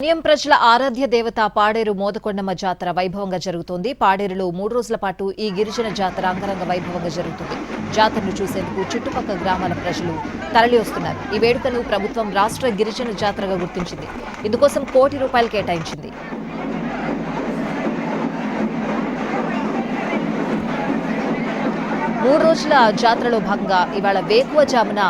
నియం ప్రజల ఆరాధ్య దేవత పాడేరు మోదకొండమ్మ జాతర వైభవంగా జరుగుతోంది. పాడేరులో 3 రోజుల పాటు ఈ గిరిజన జాతర అంగరంగ వైభవంగా జరుగుతుంది. జాతరను చూసేందుకు చుట్టుపక్కల గ్రామాల ప్రజలు తరలి వస్తున్నారు. ఈ వేడుకను ప్రభుత్వం రాష్ట్ర గిరిజన జాతరగా గుర్తించింది. ఇందుకోసం ₹1 కోటి కేటాయించింది. మూడు రోజుల జాతరలో భాగంగా ఇవాళ వేకువజామున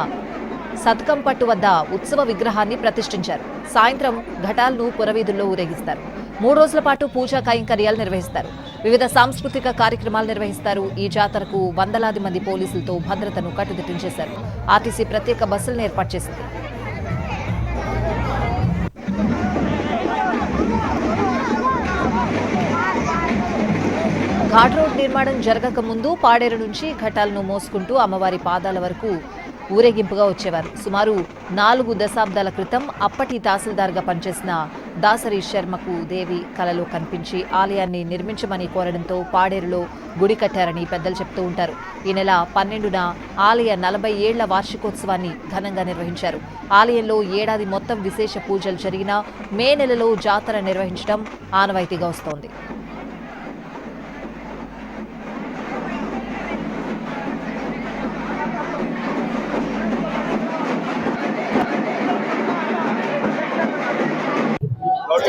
సత్కంపట్టు వద్ద ఉత్సవ విగ్రహాన్ని ప్రతిష్ఠించారు. సాయంత్రం ఘటాలను పురవీధుల్లో ఊరేగిస్తారు. 3 రోజుల పాటు పూజా కైంకర్యాలు నిర్వహిస్తారు. వివిధ సాంస్కృతిక కార్యక్రమాలు నిర్వహిస్తారు. ఈ జాతరకు వందలాది మంది పోలీసులతో భద్రతను కట్టుదిట్టం ఆర్టీసీ ప్రత్యేక బస్సులను ఏర్పాటు చేసింది. ఘాట్ రోడ్ నిర్మాణం జరగక ముందు పాడేరు నుంచి ఘటాలను మోసుకుంటూ అమ్మవారి పాదాల వరకు ఊరేగింపుగా వచ్చేవారు. సుమారు 4 దశాబ్దాల క్రితం అప్పటి తహసీల్దార్గా పనిచేసిన దాసరి శర్మకు దేవి కలలో కనిపించి ఆలయాన్ని నిర్మించమని కోరడంతో పాడేరులో గుడి కట్టారని పెద్దలు చెప్తూ ఉంటారు. ఈ నెల 12న ఆలయ 40 ఏళ్ల వార్షికోత్సవాన్ని ఘనంగా నిర్వహించారు. ఆలయంలో ఏడాది మొత్తం విశేష పూజలు జరిగినా మే నెలలో జాతర నిర్వహించడం ఆనవాయితీగా వస్తోంది.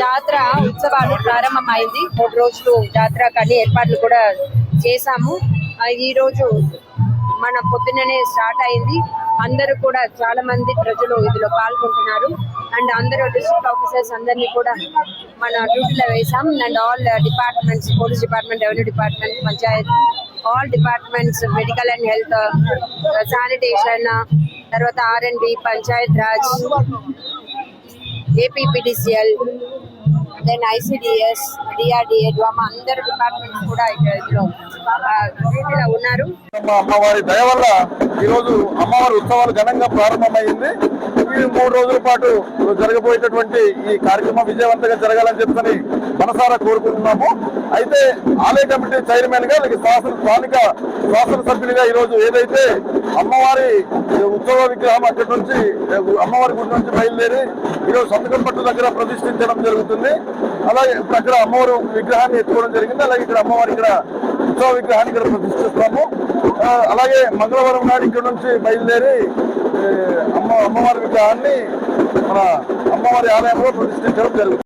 జాతర ఉత్సవాలు ప్రారంభమైంది. 3 రోజులు జాతర కానీ ఏర్పాట్లు కూడా చేశాము. ఈ రోజు మన పొద్దుననే స్టార్ట్ అయింది. అందరూ కూడా చాలా మంది ప్రజలు ఇందులో పాల్గొంటున్నారు. అండ్ అందరూ డిస్ట్రిక్ట్ ఆఫీసర్స్ అందరినీ కూడా మన డ్యూటీలో వేసాం. And all departments, police department, revenue department, panchayat, all departments, medical and health, sanitation, తర్వాత R&B, Panchayat Raj, APPDCL, then ICDS, DRDA, డ్వామా అందరు డిపార్ట్మెంట్స్ కూడా ఇందులో ఉన్నారు. అమ్మవారి దయ వల్ల ఈరోజు అమ్మవారి ఉత్సవాలు ఘనంగా ప్రారంభమైంది. ఈ 3 రోజుల పాటు జరగబోయేటటువంటి ఈ కార్యక్రమం విజయవంతంగా జరగాలని చెప్పని మనసారా కోరుకుంటున్నాము. అయితే ఆలయ కమిటీ చైర్మన్ గా స్థానిక శాసనసభ్యులుగా ఈరోజు ఏదైతే అమ్మవారి ఉత్సవ విగ్రహం అక్కడి నుంచి అమ్మవారి గుడి నుంచి బయలుదేరి ఈరోజు సంతకంపట్టు దగ్గర ప్రతిష్ఠించడం జరుగుతుంది. అలాగే ఇప్పుడు అక్కడ అమ్మవారి విగ్రహాన్ని ఎత్తుకోవడం జరిగింది. అలాగే ఇక్కడ అమ్మవారి ఇక్కడ ఉత్సవ విగ్రహాన్ని ఇక్కడ ప్రతిష్ఠిస్తాము. అలాగే మంగళవారం నాడు ఇక్కడ నుంచి బయలుదేరి అమ్మవారి విగ్రహాన్ని మన అమ్మవారి ఆలయంలో ప్రతిష్ఠించడం జరుగుతుంది.